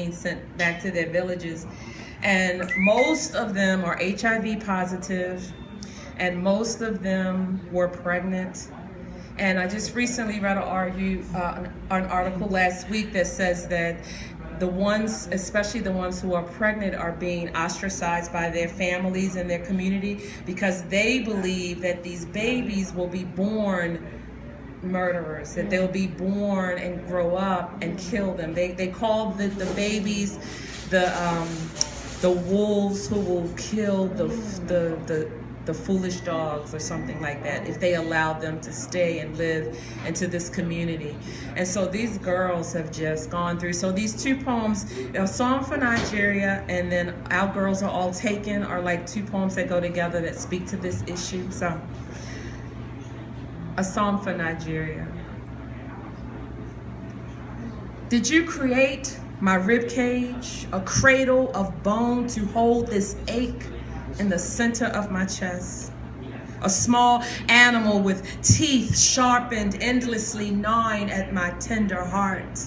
being sent back to their villages. And most of them are HIV positive, and most of them were pregnant. And I just recently read an article last week that says that the ones, especially the ones who are pregnant, are being ostracized by their families and their community because they believe that these babies will be born murderers, that they'll be born and grow up and kill them. They call the babies the wolves who will kill the foolish dogs or something like that if they allow them to stay and live into this community. And so these girls have just gone through. So these two poems, A Song for Nigeria and then Our Girls Are All Taken, are like two poems that go together that speak to this issue. So, A Song for Nigeria. Did you create my rib cage, a cradle of bone to hold this ache in the center of my chest? A small animal with teeth sharpened, endlessly gnawing at my tender heart.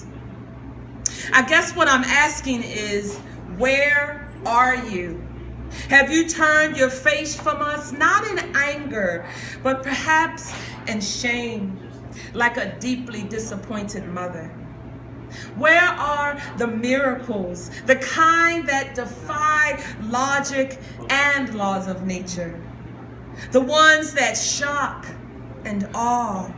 I guess what I'm asking is, where are you? Have you turned your face from us, not in anger, but perhaps in shame, like a deeply disappointed mother? Where are the miracles, the kind that defy logic and laws of nature? The ones that shock and awe.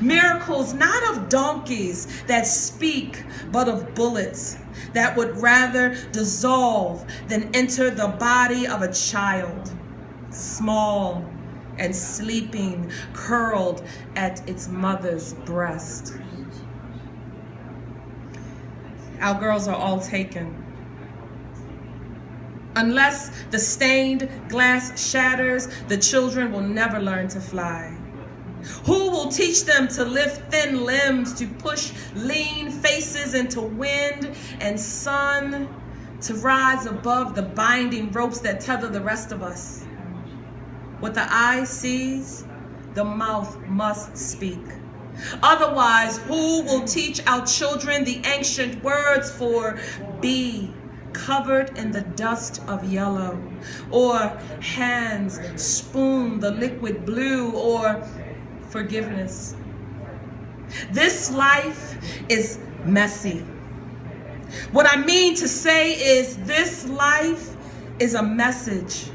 Miracles not of donkeys that speak, but of bullets that would rather dissolve than enter the body of a child, small and sleeping, curled at its mother's breast. Our girls are all taken. Unless the stained glass shatters, the children will never learn to fly. Who will teach them to lift thin limbs, to push lean faces into wind and sun, to rise above the binding ropes that tether the rest of us? What the eye sees, the mouth must speak. Otherwise, who will teach our children the ancient words for be covered in the dust of yellow, or hands spoon the liquid blue, or forgiveness? This life is messy. What I mean to say is this life is a message.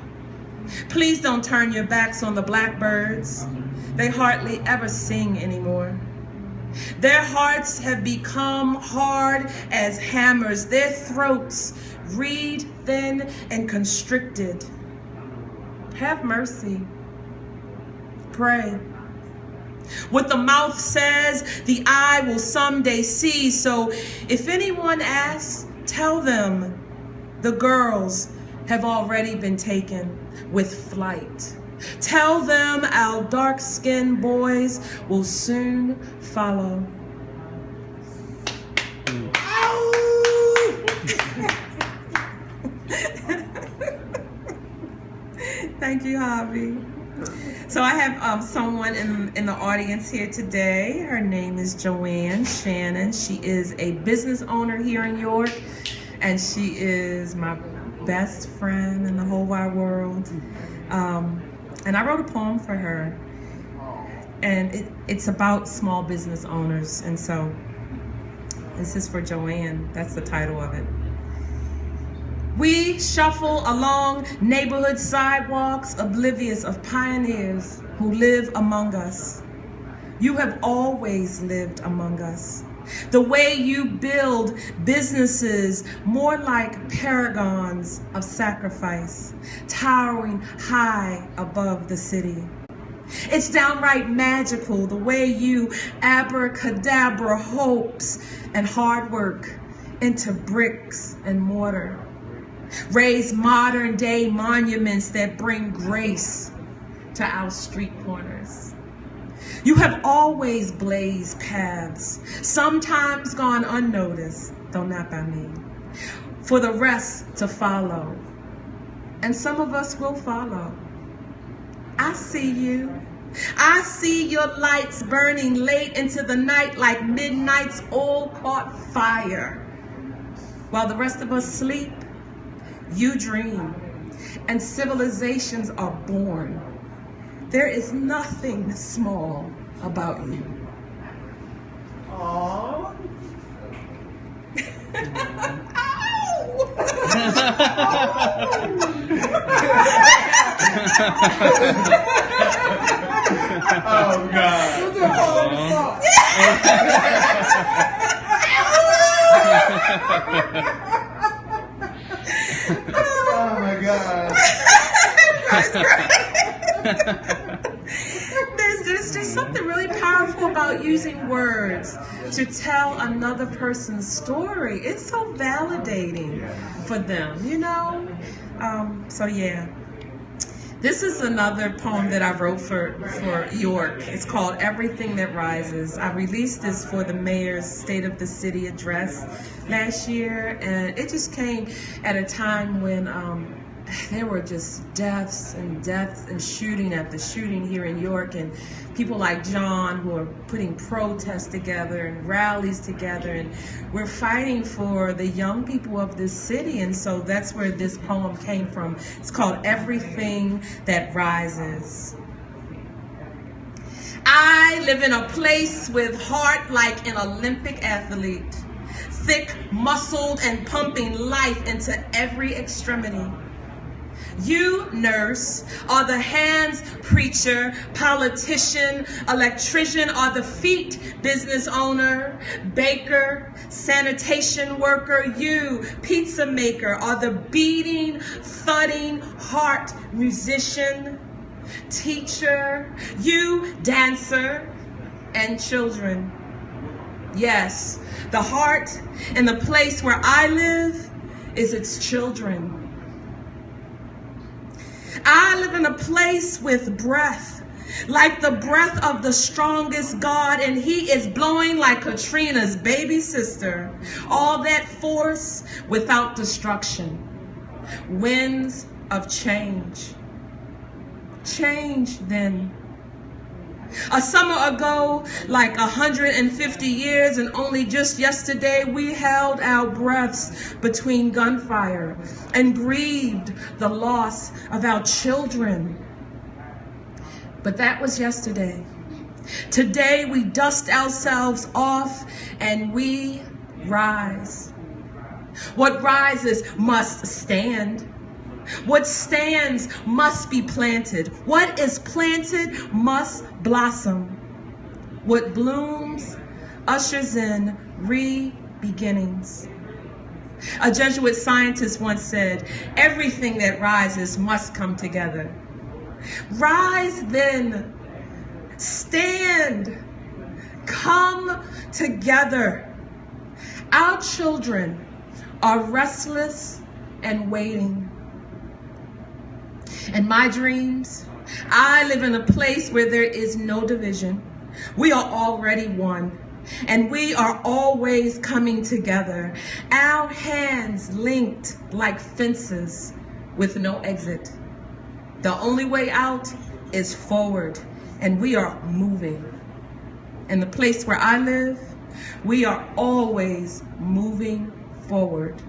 Please don't turn your backs on the blackbirds. They hardly ever sing anymore. Their hearts have become hard as hammers. Their throats reed thin and constricted. Have mercy. Pray. What the mouth says, the eye will someday see. So if anyone asks, tell them the girls have already been taken with flight. Tell them our dark-skinned boys will soon follow. Thank you, Javi. So I have someone in the audience here today. Her name is Joanne Shannon. She is a business owner here in York, and she is my best friend in the whole wide world. And I wrote a poem for her, and it's about small business owners. And so this is for Joanne. That's the title of it. We shuffle along neighborhood sidewalks, oblivious of pioneers who live among us. You have always lived among us. The way you build businesses more like paragons of sacrifice, towering high above the city. It's downright magical the way you abracadabra hopes and hard work into bricks and mortar. Raise modern day monuments that bring grace to our street corners. You have always blazed paths, sometimes gone unnoticed, though not by me, for the rest to follow. And some of us will follow. I see you. I see your lights burning late into the night like midnight's oil caught fire. While the rest of us sleep, you dream, and civilizations are born. There is nothing small about you. Aww. Oh God. Oh my God. There's just something really powerful about using words to tell another person's story. It's so validating for them, you know? So yeah. This is another poem that I wrote for York. It's called Everything That Rises. I released this for the mayor's State of the City address last year, and it just came at a time when there were just deaths and shooting after shooting here in York, and people like John who are putting protests together and rallies together, and we're fighting for the young people of this city. And so that's where this poem came from. It's called Everything That Rises. I live in a place with heart like an Olympic athlete, thick, muscled, and pumping life into every extremity. You, nurse, are the hands, preacher, politician, electrician, are the feet, business owner, baker, sanitation worker. You, pizza maker, are the beating, thudding heart, musician, teacher. You, dancer, and children. Yes, the heart and the place where I live is its children. I live in a place with breath, like the breath of the strongest God, and he is blowing like Katrina's baby sister. All that force without destruction. Winds of change. Change then. A summer ago, like 150 years, and only just yesterday, we held our breaths between gunfire and grieved the loss of our children. But that was yesterday. Today, we dust ourselves off and we rise. What rises must stand. What stands must be planted. What is planted must blossom. What blooms ushers in re-beginnings. A Jesuit scientist once said, everything that rises must come together. Rise then, stand, come together. Our children are restless and waiting. And my dreams, I live in a place where there is no division. We are already one, and we are always coming together. Our hands linked like fences with no exit. The only way out is forward, and we are moving. In the place where I live, we are always moving forward.